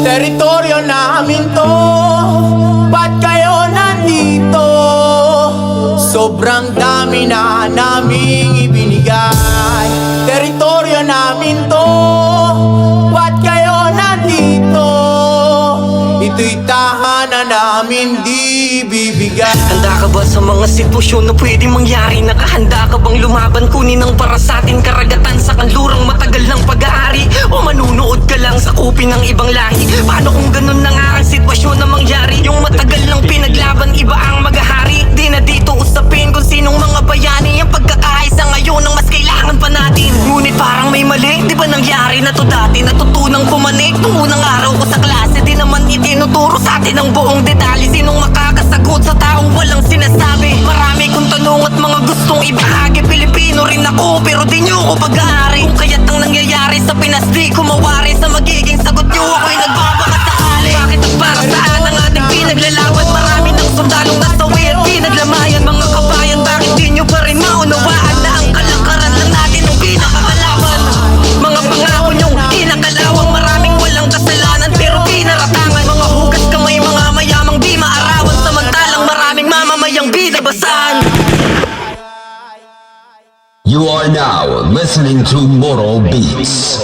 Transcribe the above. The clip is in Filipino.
Teritoryo namin to, ba't kayo nandito? Sobrang dami na naming ibinigay. Teritoryo namin to, ba't kayo nandito? Ito'y tahanan namin, di bibigay. Handa ka ba sa mga sitwasyon na pwede mangyari? Nakahanda ka bang lumaban, kunin ang para sa atin karagatan sa kanlurang matagal ng pag-aari? O manunood ka lang sa kupin ng ibang lahi? Paano kung ganun na nga ang sitwasyon na mangyari? Yung matagal ng pinaglaban, iba ang maghahari. Di na dito usapin kung sinong mga bayani. Ang pagkakaisa ngayon ang mas kailangan pa natin. Ngunit parang may mali, di ba nangyari na to dati? Natutunang pumanik nung unang araw ko sa klase. Di naman itinuturo sa atin ang buong detalye. Sinong makakasagot sa taong walang sinasabi? Marami kong tanong at mga gustong ibahagi. Pilipino rin ako pero di nyo ko pag-aari. Kung kaya't ang nangyayari sa Pinas di ko mawari. Sa magiging sagot nyo ako'y nagbabakasakali. Bakit at para saan ang ating pinaglalaban? Marami ng sundalong nasawi at pinaglamayan. Mga kabayan, bakit di nyo pa rin maunawaan na ang kalakaran lang natin ang pinakakalaban? Mga pangako nyong kinakalawang, maraming walang kasalanan pero pinaratangan. Mga hugas kamay, mga mayamang di maarawan, samantalang maraming mamamayang binabasan. You are now listening to Moral Beats.